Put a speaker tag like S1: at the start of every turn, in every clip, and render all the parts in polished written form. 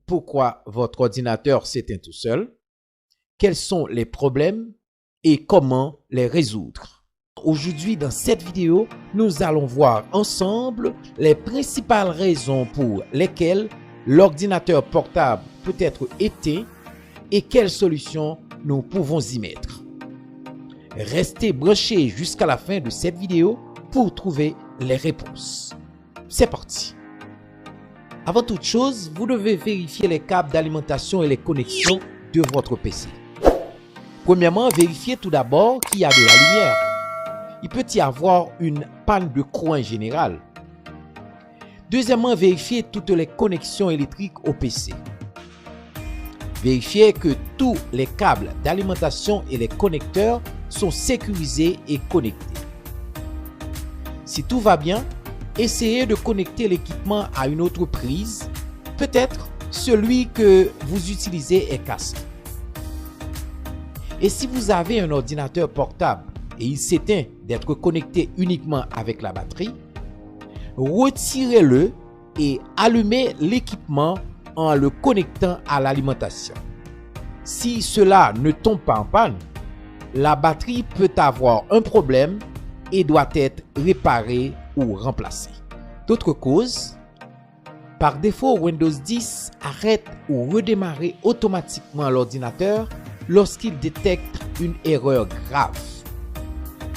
S1: Pourquoi votre ordinateur s'éteint tout seul? Quels sont les problèmes et comment les résoudre? Aujourd'hui, dans cette vidéo, nous allons voir ensemble les principales raisons pour lesquelles l'ordinateur portable peut être éteint et quelles solutions nous pouvons y mettre. Restez branchés jusqu'à la fin de cette vidéo pour trouver les réponses. C'est parti! Avant toute chose, vous devez vérifier les câbles d'alimentation et les connexions de votre PC. Premièrement, vérifiez tout d'abord qu'il y a de la lumière. Il peut y avoir une panne de courant général. Deuxièmement, vérifiez toutes les connexions électriques au PC. Vérifiez que tous les câbles d'alimentation et les connecteurs sont sécurisés et connectés. Si tout va bien, essayez de connecter l'équipement à une autre prise. Peut-être celui que vous utilisez est cassé. Et si vous avez un ordinateur portable et il s'éteint d'être connecté uniquement avec la batterie, retirez-le et allumez l'équipement en le connectant à l'alimentation. Si cela ne tombe pas en panne, la batterie peut avoir un problème et doit être réparée ou remplacée. D'autres causes, par défaut, Windows 10 arrête ou redémarre automatiquement l'ordinateur lorsqu'il détecte une erreur grave.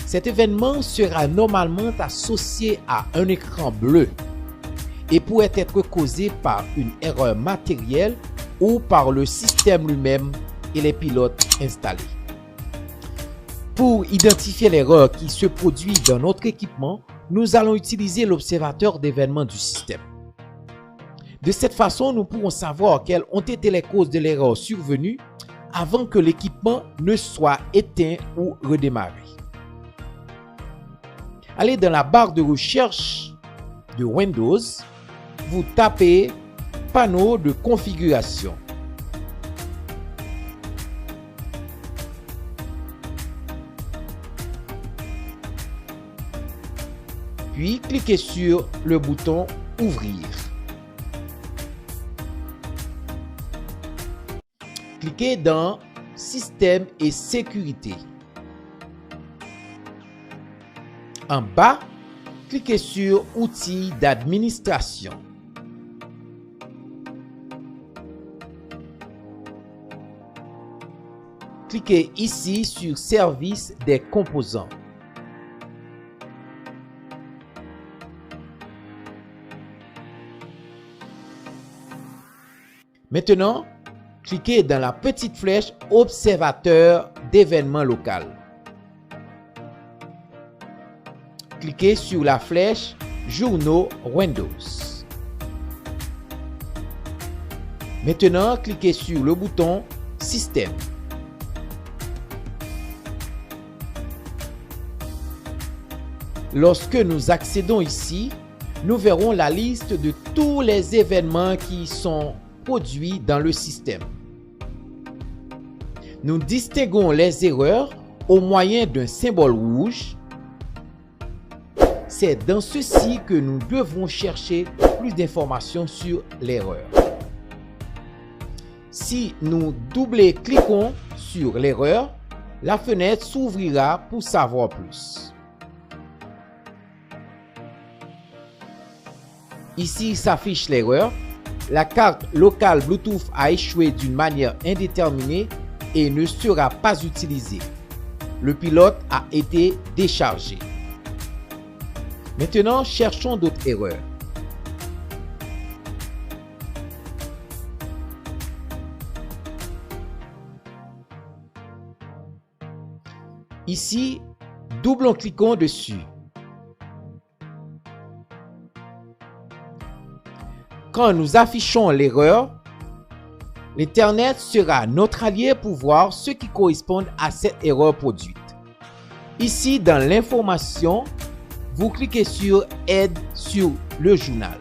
S1: Cet événement sera normalement associé à un écran bleu et pourrait être causé par une erreur matérielle ou par le système lui-même et les pilotes installés. Pour identifier l'erreur qui se produit dans notre équipement, nous allons utiliser l'observateur d'événements du système. De cette façon, nous pourrons savoir quelles ont été les causes de l'erreur survenue avant que l'équipement ne soit éteint ou redémarré. Allez dans la barre de recherche de Windows, vous tapez panneau de configuration. Puis cliquez sur le bouton Ouvrir. Cliquez dans Système et sécurité. En bas, cliquez sur Outils d'administration. Cliquez ici sur Service des composants. Maintenant, cliquez dans la petite flèche Observateur d'événements local. Cliquez sur la flèche Journaux Windows. Maintenant, cliquez sur le bouton Système. Lorsque nous accédons ici, nous verrons la liste de tous les événements qui sont produits dans le système. Nous distinguons les erreurs au moyen d'un symbole rouge. C'est dans ceci que nous devrons chercher plus d'informations sur l'erreur. Si nous double-cliquons sur l'erreur, la fenêtre s'ouvrira pour savoir plus. Ici s'affiche l'erreur. La carte locale Bluetooth a échoué d'une manière indéterminée et ne sera pas utilisée. Le pilote a été déchargé. Maintenant, cherchons d'autres erreurs. Ici, double-cliquons dessus. Quand nous affichons l'erreur, l'Internet sera notre allié pour voir ce qui correspond à cette erreur produite. Ici, dans l'information, vous cliquez sur Aide sur le journal.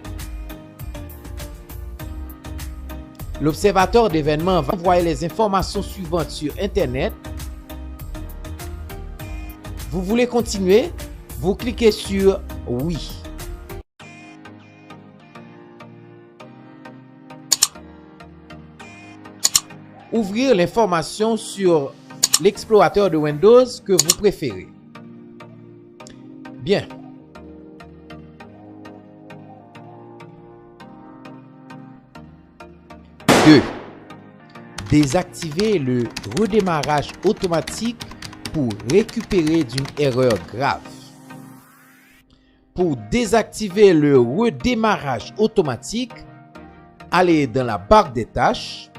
S1: L'observateur d'événements va envoyer les informations suivantes sur Internet. Vous voulez continuer? Vous cliquez sur oui. Ouvrir l'information sur l'explorateur de Windows que vous préférez. Bien. Deux. Désactiver le redémarrage automatique pour récupérer d'une erreur grave. Pour désactiver le redémarrage automatique, allez dans la barre des tâches,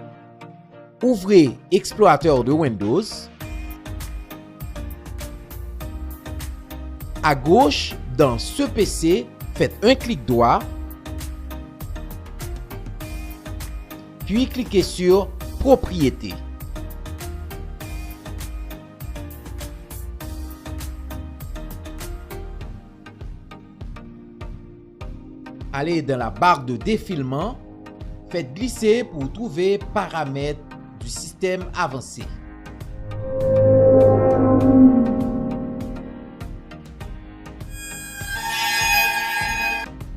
S1: ouvrez Explorateur de Windows. À gauche, dans ce PC, faites un clic droit, puis cliquez sur Propriétés. Allez dans la barre de défilement, faites glisser pour trouver Paramètres du système avancé.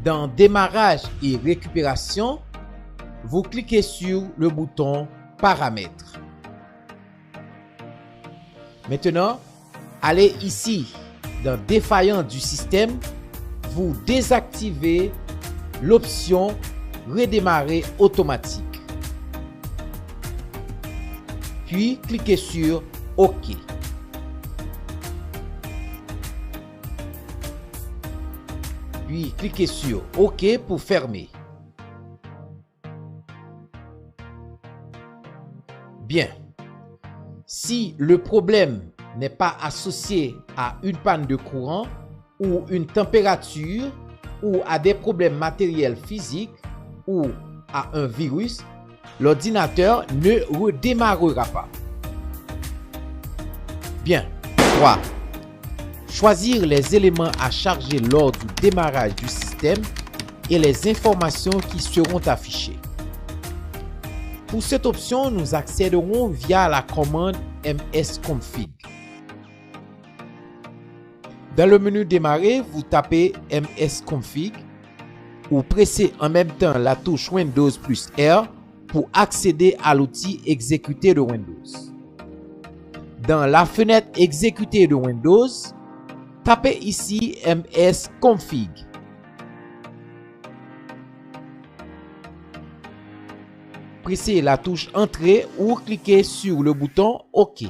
S1: Dans Démarrage et récupération, vous cliquez sur le bouton Paramètres. Maintenant, allez ici dans Défaillance du système, vous désactivez l'option Redémarrer automatique. Puis cliquez sur OK. Puis cliquez sur OK pour fermer. Bien. Si le problème n'est pas associé à une panne de courant ou une température ou à des problèmes matériels physiques ou à un virus, l'ordinateur ne redémarrera pas. Bien. 3. Choisir les éléments à charger lors du démarrage du système et les informations qui seront affichées. Pour cette option, nous accéderons via la commande msconfig. Dans le menu Démarrer, vous tapez msconfig ou pressez en même temps la touche Windows plus R pour accéder à l'outil Exécuter de Windows. Dans la fenêtre Exécuter de Windows, tapez ici msconfig. Pressez la touche Entrée ou cliquez sur le bouton OK.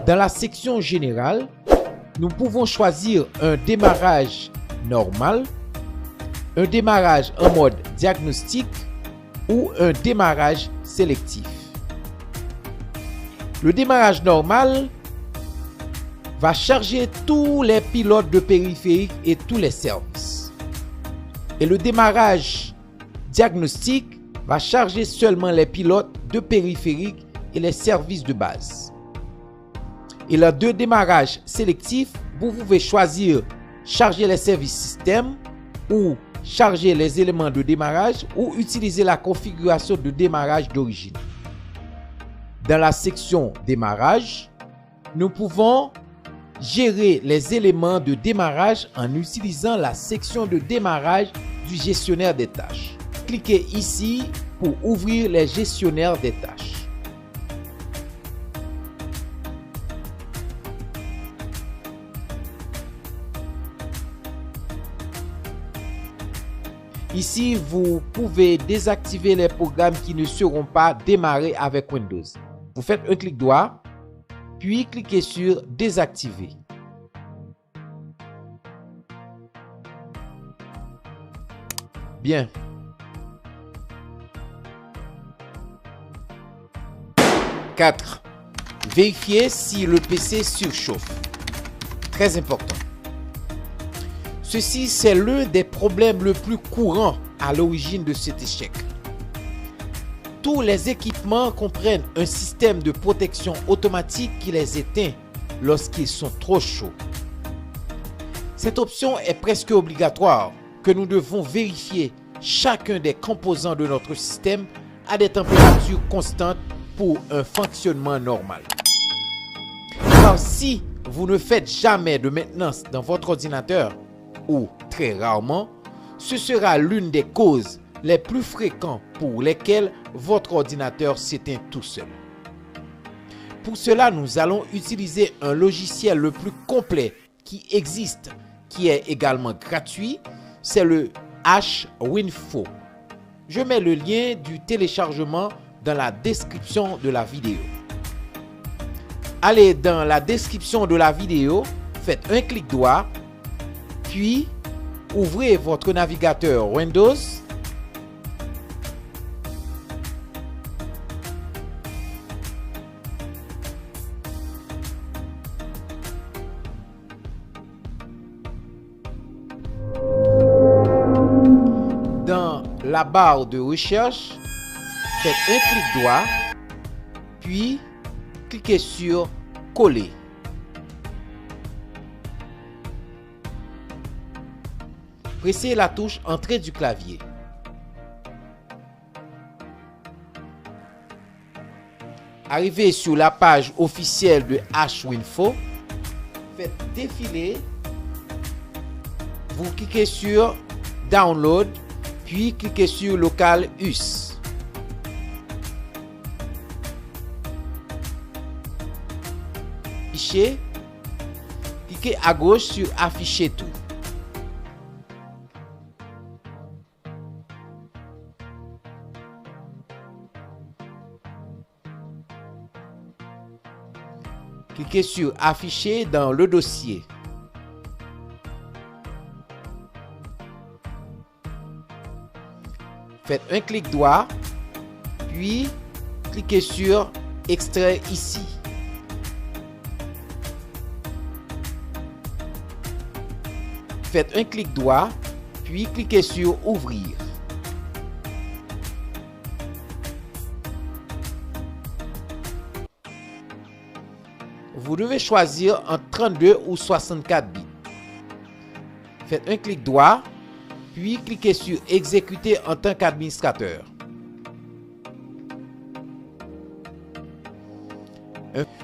S1: Dans la section Générale, nous pouvons choisir un démarrage normal, un démarrage en mode diagnostic ou un démarrage sélectif. Le démarrage normal va charger tous les pilotes de périphériques et tous les services. Et le démarrage diagnostic va charger seulement les pilotes de périphériques et les services de base. Et le démarrage sélectif, vous pouvez choisir charger les services système ou charger les éléments de démarrage ou utiliser la configuration de démarrage d'origine. Dans la section démarrage, nous pouvons gérer les éléments de démarrage en utilisant la section de démarrage du gestionnaire des tâches. Cliquez ici pour ouvrir les gestionnaires des tâches. Ici, vous pouvez désactiver les programmes qui ne seront pas démarrés avec Windows. Vous faites un clic droit, puis cliquez sur Désactiver. Bien. Quatre. Vérifiez si le PC surchauffe. Très important. Ceci, c'est l'un des problèmes le plus courants à l'origine de cet échec. Tous les équipements comprennent un système de protection automatique qui les éteint lorsqu'ils sont trop chauds. Cette option est presque obligatoire, que nous devons vérifier chacun des composants de notre système à des températures constantes pour un fonctionnement normal. Car si vous ne faites jamais de maintenance dans votre ordinateur, ou très rarement, ce sera l'une des causes les plus fréquentes pour lesquelles votre ordinateur s'éteint tout seul. Pour cela, nous allons utiliser un logiciel le plus complet qui existe, qui est également gratuit, c'est le H-Winfo. Je mets le lien du téléchargement dans la description de la vidéo. Allez dans la description de la vidéo, faites un clic droit, puis ouvrez votre navigateur Windows. Dans la barre de recherche, faites un clic droit, puis cliquez sur Coller. Pressez la touche Entrée du clavier. Arrivez sur la page officielle de H-Winfo. Faites défiler. Vous cliquez sur Download, puis cliquez sur Local US. Fichier. Cliquez à gauche sur Afficher tout. Cliquez sur Afficher dans le dossier. Faites un clic droit, puis cliquez sur Extrait ici. Faites un clic droit, puis cliquez sur Ouvrir. Vous devez choisir entre 32 ou 64 bits. Faites un clic droit, puis cliquez sur Exécuter en tant qu'administrateur.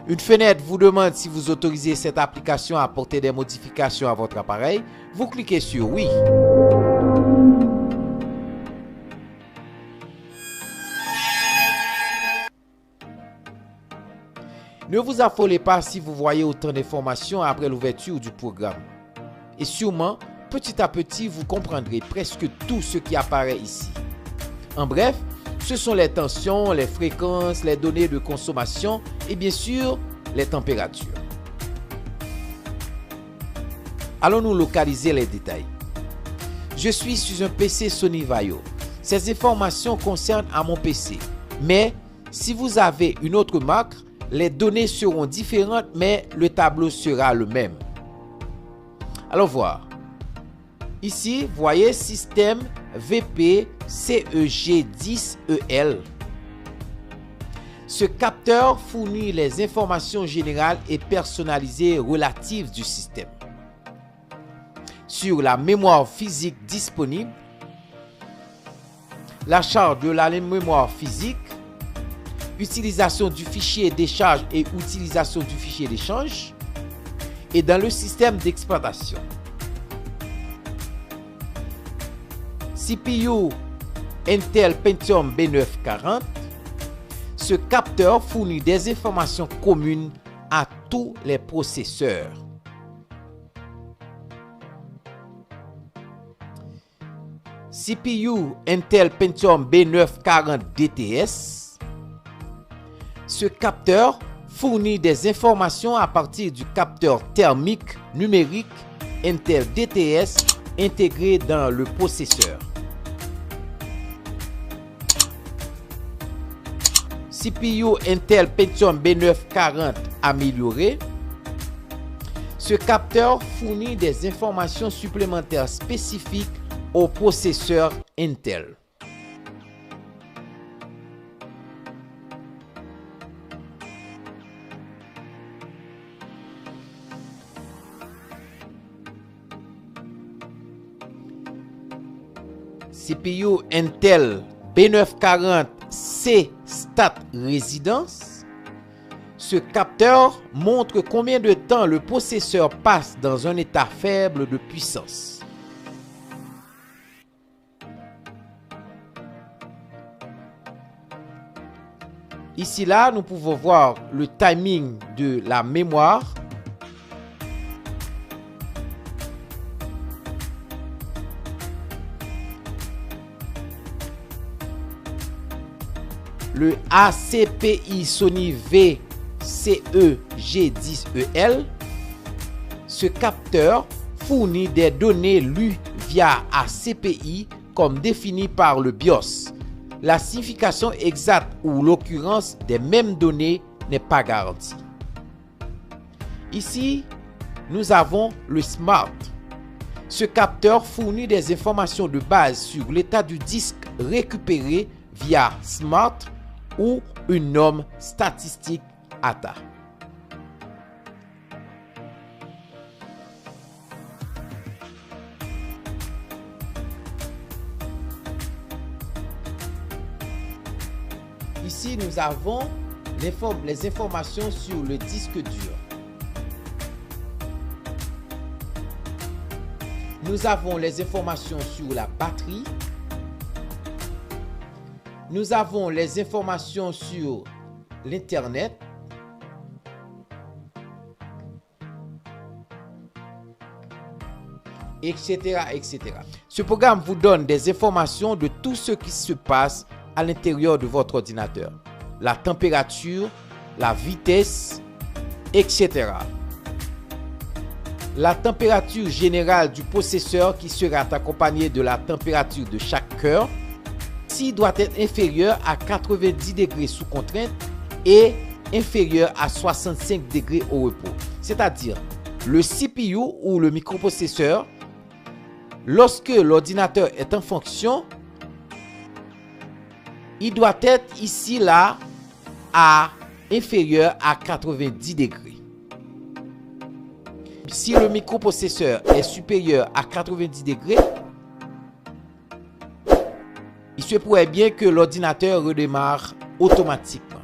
S1: Une fenêtre vous demande si vous autorisez cette application à apporter des modifications à votre appareil. Vous cliquez sur Oui. Ne vous affolez pas si vous voyez autant d'informations après l'ouverture du programme. Et sûrement, petit à petit, vous comprendrez presque tout ce qui apparaît ici. En bref, ce sont les tensions, les fréquences, les données de consommation et bien sûr, les températures. Allons-nous localiser les détails. Je suis sur un PC Sony Vaio. Ces informations concernent à mon PC. Mais si vous avez une autre marque, les données seront différentes, mais le tableau sera le même. Allons voir. Ici, vous voyez système VP CEG10EL. Ce capteur fournit les informations générales et personnalisées relatives du système. Sur la mémoire physique disponible, la charge de la mémoire physique, utilisation du fichier décharge et utilisation du fichier d'échange, et dans le système d'exploitation. CPU Intel Pentium B940. Ce capteur fournit des informations communes à tous les processeurs. CPU Intel Pentium B940 DTS. Ce capteur fournit des informations à partir du capteur thermique numérique Intel DTS intégré dans le processeur. CPU Intel Pentium B940 amélioré. Ce capteur fournit des informations supplémentaires spécifiques au processeur Intel. CPU Intel B940C Stat Residence. Ce capteur montre combien de temps le processeur passe dans un état faible de puissance. Ici là, nous pouvons voir le timing de la mémoire. Le ACPI Sony VCE-G10EL. Ce capteur fournit des données lues via ACPI comme défini par le BIOS. La signification exacte ou l'occurrence des mêmes données n'est pas garantie. Ici, nous avons le SMART. Ce capteur fournit des informations de base sur l'état du disque récupéré via SMART ou une norme statistique ATA. Ici, nous avons les informations sur le disque dur. Nous avons les informations sur la batterie. Nous avons les informations sur l'Internet. Etc., etc. Ce programme vous donne des informations de tout ce qui se passe à l'intérieur de votre ordinateur. La température, la vitesse, etc. La température générale du processeur qui sera accompagnée de la température de chaque cœur. Celle-ci doit être inférieure à 90 degrés sous contrainte et inférieure à 65 degrés au repos. C'est-à-dire, le CPU ou le microprocesseur, lorsque l'ordinateur est en fonction, il doit être ici là à inférieur à 90 degrés. Si le microprocesseur est supérieur à 90 degrés, il se pourrait bien que l'ordinateur redémarre automatiquement.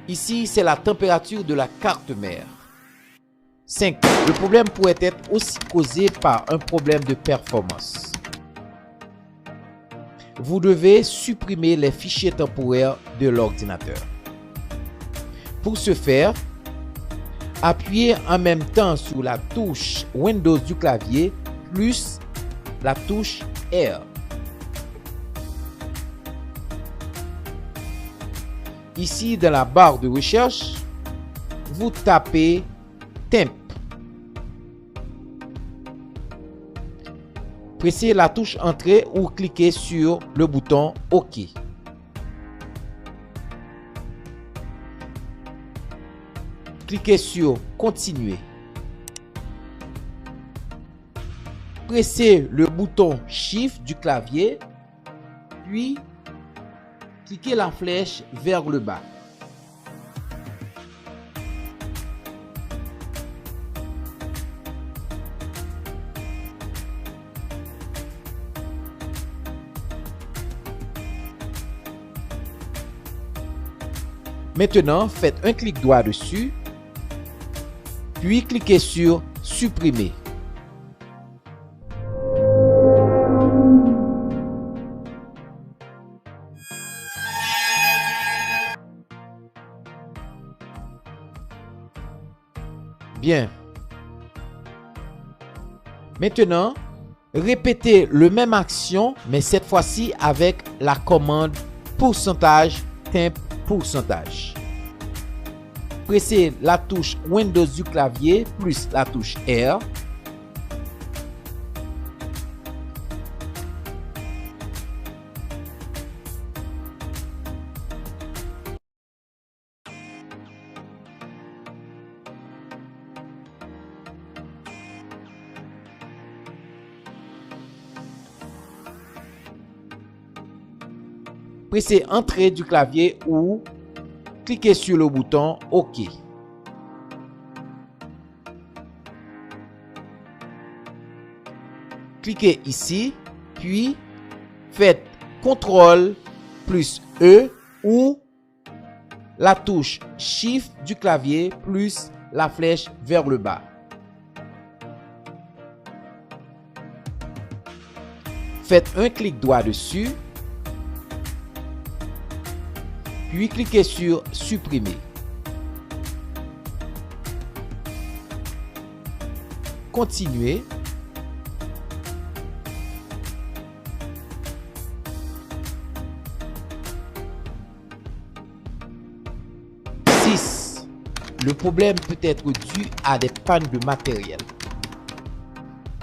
S1: Ici, c'est la température de la carte mère. 5. Le problème pourrait être aussi causé par un problème de performance. Vous devez supprimer les fichiers temporaires de l'ordinateur. Pour ce faire, appuyez en même temps sur la touche Windows du clavier plus la touche R. Ici, dans la barre de recherche, vous tapez temp. Pressez la touche Entrée ou cliquez sur le bouton OK. Cliquez sur Continuer. Pressez le bouton Shift du clavier, puis cliquez la flèche vers le bas. Maintenant, faites un clic droit dessus, puis cliquez sur Supprimer. Bien. Maintenant, répétez le même action, mais cette fois-ci avec la commande pourcentage temp pourcentage. Pressez la touche Windows du clavier plus la touche R. Pressez Entrée du clavier ou cliquez sur le bouton OK. Cliquez ici, Puis, faites CTRL plus E ou la touche Shift du clavier plus la flèche vers le bas. Faites un clic droit dessus, puis cliquez sur Supprimer. Continuez. Le problème peut être dû à des pannes de matériel.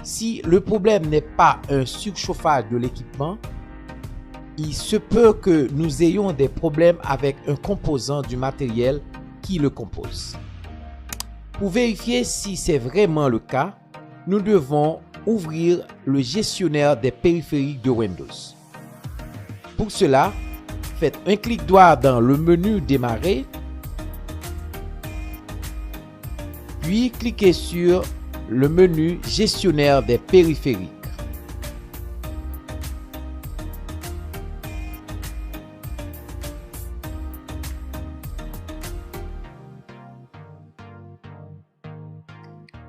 S1: Si le problème n'est pas un surchauffage de l'équipement, il se peut que nous ayons des problèmes avec un composant du matériel qui le compose. Pour vérifier si c'est vraiment le cas, nous devons ouvrir le gestionnaire des périphériques de Windows. Pour cela, faites un clic droit dans le menu Démarrer, puis cliquez sur le menu Gestionnaire des périphériques.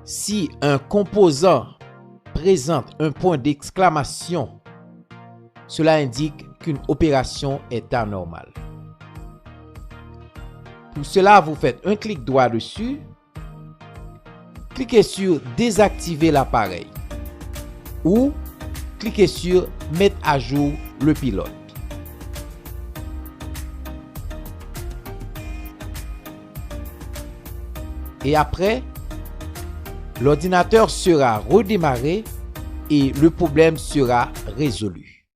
S1: Si un composant présente un point d'exclamation, cela indique qu'une opération est anormale. Pour cela, vous faites un clic droit dessus. Cliquez sur Désactiver l'appareil ou cliquez sur Mettre à jour le pilote. Et après, l'ordinateur sera redémarré et le problème sera résolu.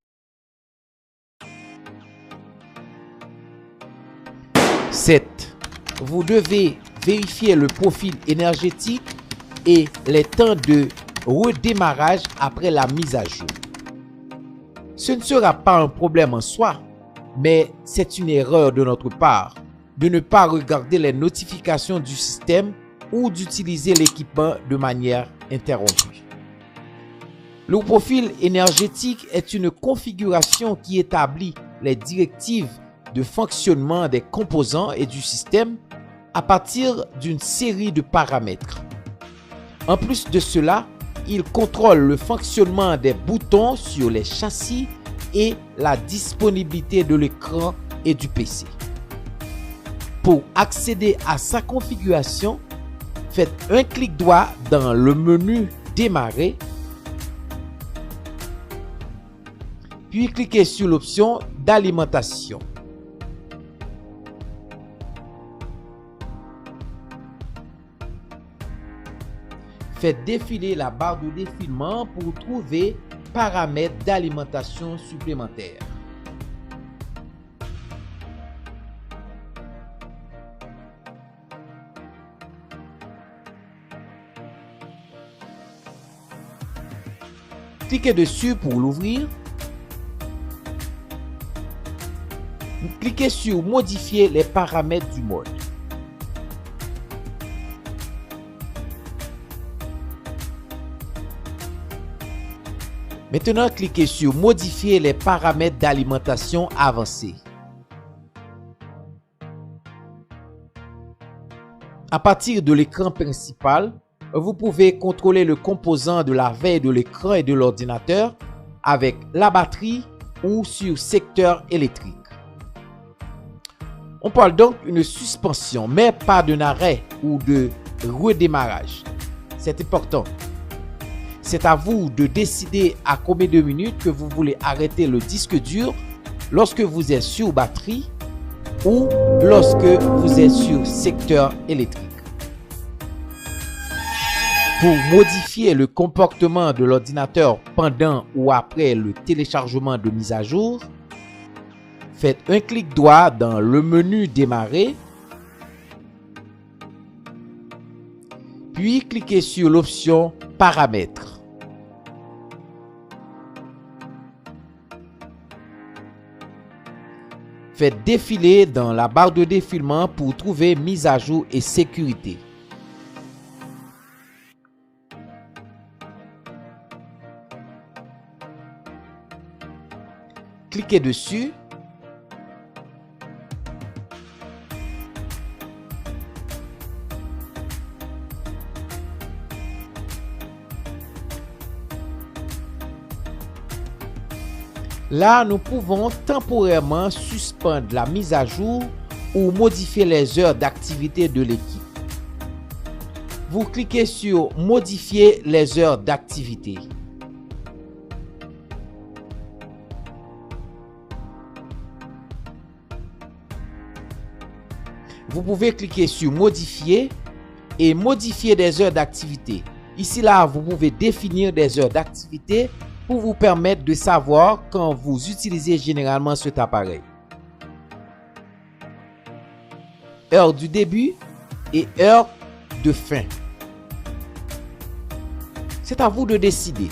S1: 7. Vous devez vérifier le profil énergétique et les temps de redémarrage après la mise à jour. Ce ne sera pas un problème en soi, mais c'est une erreur de notre part de ne pas regarder les notifications du système ou d'utiliser l'équipement de manière interrompue. Le profil énergétique est une configuration qui établit les directives de fonctionnement des composants et du système à partir d'une série de paramètres. En plus de cela, il contrôle le fonctionnement des boutons sur les châssis et la disponibilité de l'écran et du PC. Pour accéder à sa configuration, faites un clic droit dans le menu Démarrer, puis cliquez sur l'option d'alimentation. Faites défiler la barre de défilement pour trouver paramètres d'alimentation supplémentaires. Cliquez dessus pour l'ouvrir. Cliquez sur Modifier les paramètres du mode. Maintenant, cliquez sur Modifier les paramètres d'alimentation avancés. À partir de l'écran principal, vous pouvez contrôler le composant de la veille de l'écran et de l'ordinateur avec la batterie ou sur secteur électrique. On parle donc d'une suspension, mais pas d'un arrêt ou de redémarrage. C'est important. C'est à vous de décider à combien de minutes que vous voulez arrêter le disque dur lorsque vous êtes sur batterie ou lorsque vous êtes sur secteur électrique. Pour modifier le comportement de l'ordinateur pendant ou après le téléchargement de mise à jour, faites un clic droit dans le menu Démarrer, puis cliquez sur l'option Paramètres. Faites défiler dans la barre de défilement pour trouver Mise à jour et sécurité. cliquez dessus. Là, nous pouvons temporairement suspendre la mise à jour ou modifier les heures d'activité de l'équipe. Vous cliquez sur Modifier les heures d'activité. Vous pouvez cliquer sur Modifier et modifier des heures d'activité. Ici, là, vous pouvez définir des heures d'activité pour vous permettre de savoir quand vous utilisez généralement cet appareil. Heure du début et heure de fin. C'est à vous de décider.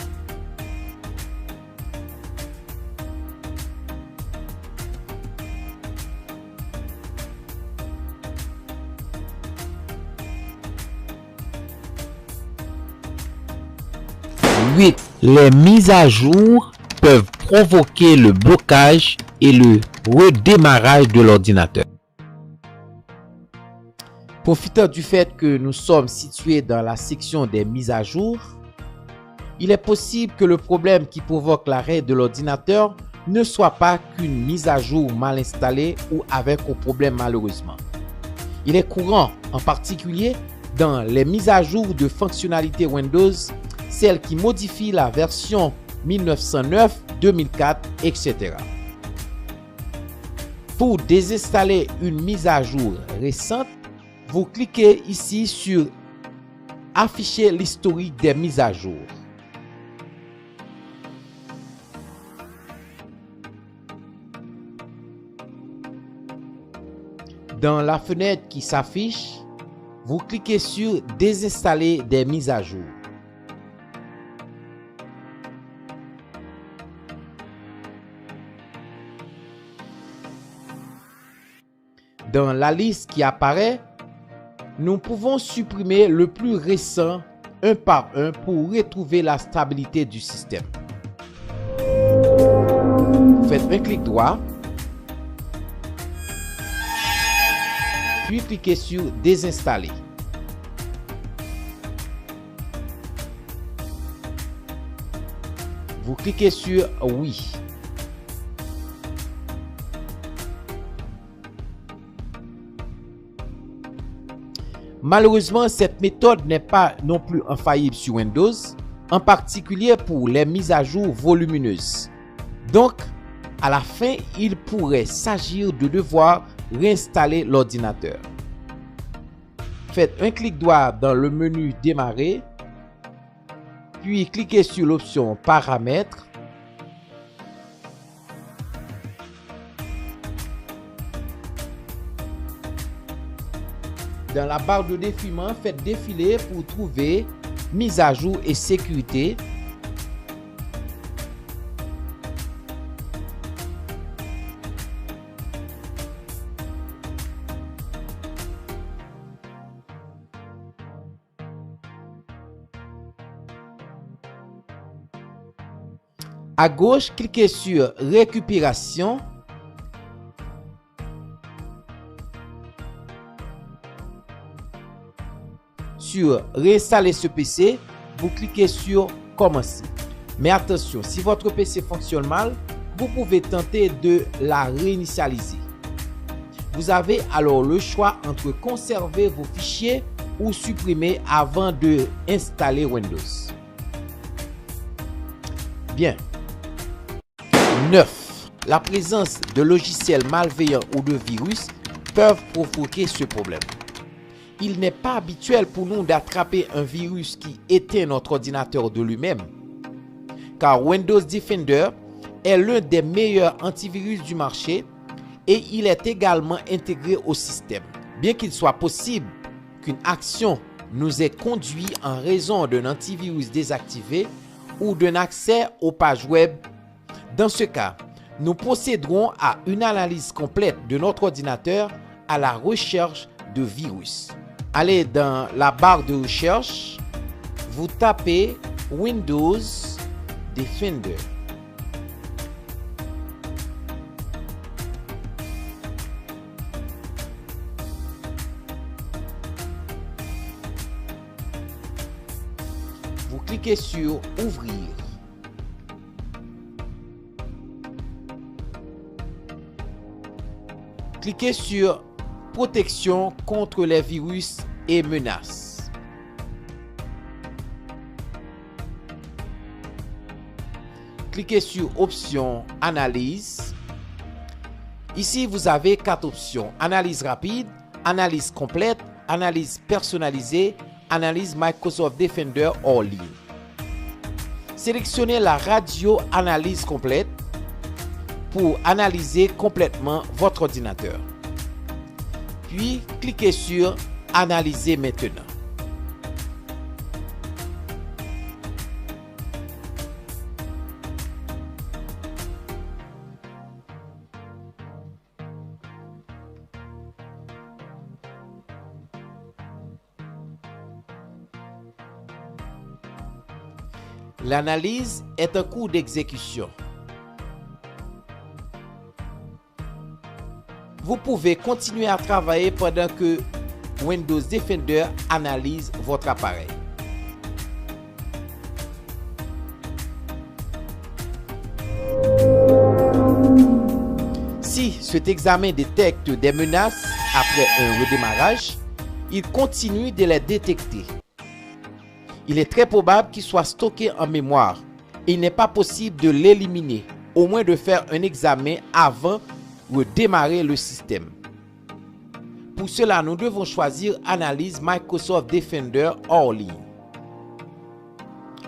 S1: Les mises à jour peuvent provoquer le blocage et le redémarrage de l'ordinateur. Profitant du fait que nous sommes situés dans la section des mises à jour, il est possible que le problème qui provoque l'arrêt de l'ordinateur ne soit pas qu'une mise à jour mal installée ou avec un problème malheureusement. Il est courant, en particulier dans les mises à jour de fonctionnalités Windows, celles qui modifient la version 1909, 2004, etc. Pour désinstaller une mise à jour récente, vous cliquez ici sur Afficher l'historique des mises à jour. Dans la fenêtre qui s'affiche, vous cliquez sur Désinstaller des mises à jour. Dans la liste qui apparaît, nous pouvons supprimer le plus récent un par un pour retrouver la stabilité du système. Faites un clic droit, puis cliquez sur Désinstaller. Vous cliquez sur Oui. Malheureusement, cette méthode n'est pas non plus infaillible sur Windows, en particulier pour les mises à jour volumineuses. Donc, à la fin, il pourrait s'agir de devoir réinstaller l'ordinateur. Faites un clic droit dans le menu Démarrer, puis cliquez sur l'option Paramètres. Dans la barre de défilement, faites défiler pour trouver Mise à jour et sécurité. À gauche, cliquez sur Récupération. Sur Réinstaller ce PC, vous cliquez sur Commencer. Mais attention, si votre PC fonctionne mal, vous pouvez tenter de la réinitialiser. Vous avez alors le choix entre conserver vos fichiers ou supprimer avant de installer Windows. Bien. 9. La présence de logiciels malveillants ou de virus peuvent provoquer ce problème. Il n'est pas habituel pour nous d'attraper un virus qui éteint notre ordinateur de lui-même, car Windows Defender est l'un des meilleurs antivirus du marché et il est également intégré au système. Bien qu'il soit possible qu'une action nous ait conduit en raison d'un antivirus désactivé ou d'un accès aux pages web, dans ce cas, nous procéderons à une analyse complète de notre ordinateur à la recherche de virus. Allez dans la barre de recherche, vous tapez Windows Defender. cliquez sur Ouvrir. Cliquez sur Protection contre les virus et menaces. Cliquez sur Option Analyse. Ici, vous avez 4 options. Analyse rapide, analyse complète, analyse personnalisée, analyse Microsoft Defender hors ligne. Sélectionnez la radio-analyse complète pour analyser complètement votre ordinateur. Puis, cliquez sur Analyser maintenant. L'analyse est un cours d'exécution. Vous pouvez continuer à travailler pendant que Windows Defender analyse votre appareil. Si cet examen détecte des menaces après un redémarrage, il continue de les détecter. Il est très probable qu'il soit stocké en mémoire et il n'est pas possible de l'éliminer, au moins de faire un examen avant de démarrer le système. Pour cela, nous devons choisir Analyse Microsoft Defender hors ligne.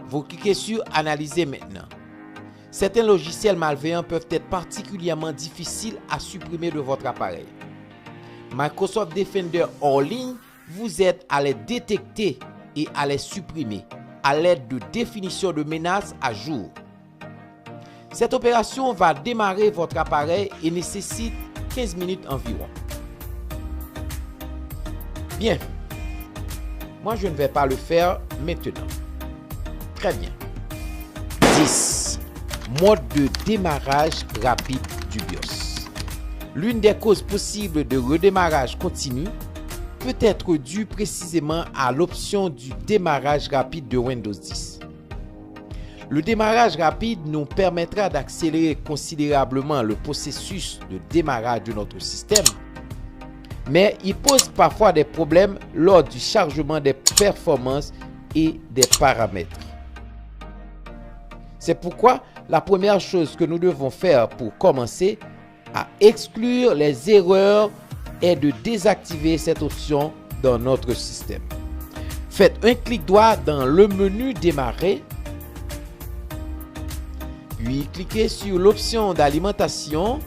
S1: Vous cliquez sur Analyser maintenant. Certains logiciels malveillants peuvent être particulièrement difficiles à supprimer de votre appareil. Microsoft Defender hors ligne vous aide à les détecter et à les supprimer à l'aide de définitions de menaces à jour. Cette opération va démarrer votre appareil et nécessite 15 minutes environ. Bien, moi je ne vais pas le faire maintenant. Très bien. 10. Mode de démarrage rapide du BIOS. L'une des causes possibles de redémarrage continu peut être due précisément à l'option du démarrage rapide de Windows 10. Le démarrage rapide nous permettra d'accélérer considérablement le processus de démarrage de notre système, mais il pose parfois des problèmes lors du chargement des performances et des paramètres. C'est pourquoi la première chose que nous devons faire pour commencer à exclure les erreurs est de désactiver cette option dans notre système. Faites un clic droit dans le menu Démarrer, puis cliquez sur l'option d'alimentation.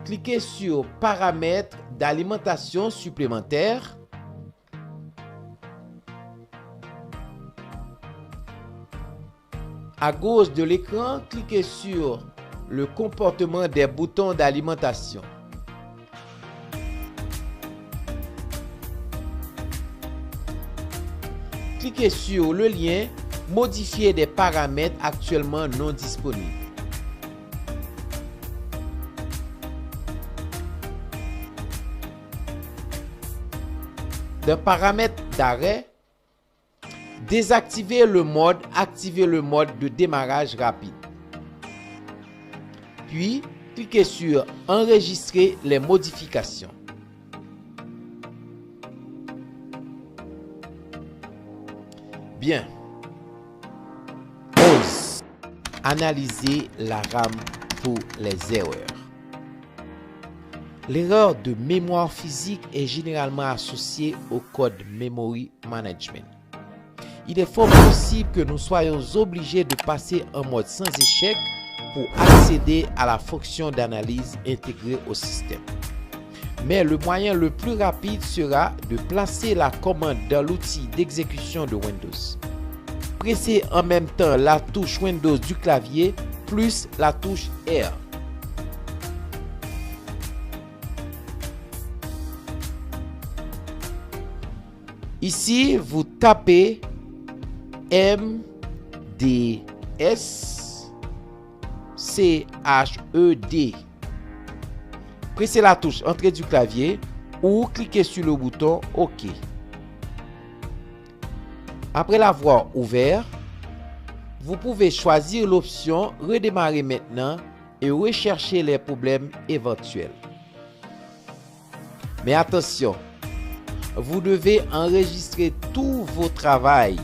S1: Cliquez sur Paramètres d'alimentation supplémentaire. À gauche de l'écran, cliquez sur le comportement des boutons d'alimentation. Cliquez sur le lien Modifier des paramètres actuellement non disponibles. Dans Paramètres d'arrêt, désactivez le mode, activez le mode de démarrage rapide. Puis, cliquez sur Enregistrer les modifications. Bien. 11. Analyser la RAM pour les erreurs. L'erreur de mémoire physique est généralement associée au code Memory Management. Il est fort possible que nous soyons obligés de passer en mode sans échec pour accéder à la fonction d'analyse intégrée au système. Mais le moyen le plus rapide sera de placer la commande dans l'outil d'exécution de Windows. Pressez en même temps la touche Windows du clavier plus la touche R. Ici, vous tapez MDS CHED pressez la touche Entrée du clavier ou cliquez sur le bouton OK. Après l'avoir ouvert, vous pouvez choisir l'option Redémarrer maintenant et rechercher les problèmes éventuels. Mais attention, vous devez enregistrer tous vos travaux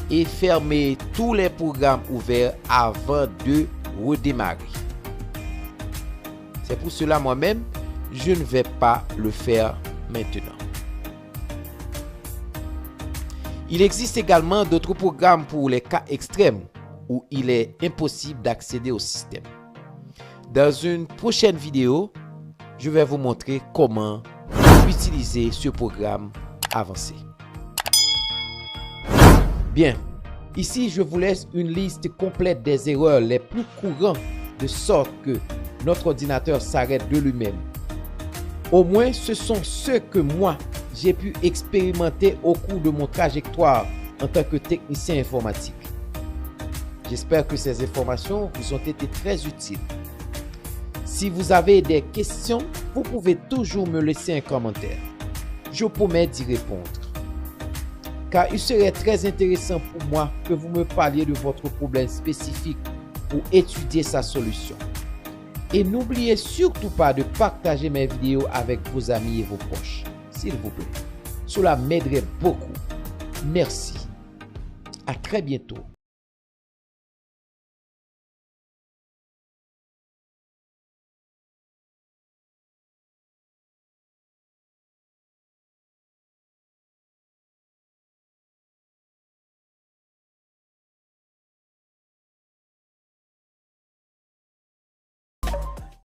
S1: et fermer tous les programmes ouverts avant de redémarrer. C'est pour cela moi-même, je ne vais pas le faire maintenant. Il existe également d'autres programmes pour les cas extrêmes où il est impossible d'accéder au système. Dans une prochaine vidéo, je vais vous montrer comment utiliser ce programme avancé. Bien, ici je vous laisse une liste complète des erreurs les plus courantes de sorte que notre ordinateur s'arrête de lui-même. Au moins, ce sont ceux que moi, j'ai pu expérimenter au cours de mon trajectoire en tant que technicien informatique. J'espère que ces informations vous ont été très utiles. Si vous avez des questions, vous pouvez toujours me laisser un commentaire. Je promets d'y répondre. Car il serait très intéressant pour moi que vous me parliez de votre problème spécifique pour étudier sa solution. Et n'oubliez surtout pas de partager mes vidéos avec vos amis et vos proches, s'il vous plaît. Cela m'aiderait beaucoup. Merci. À très bientôt.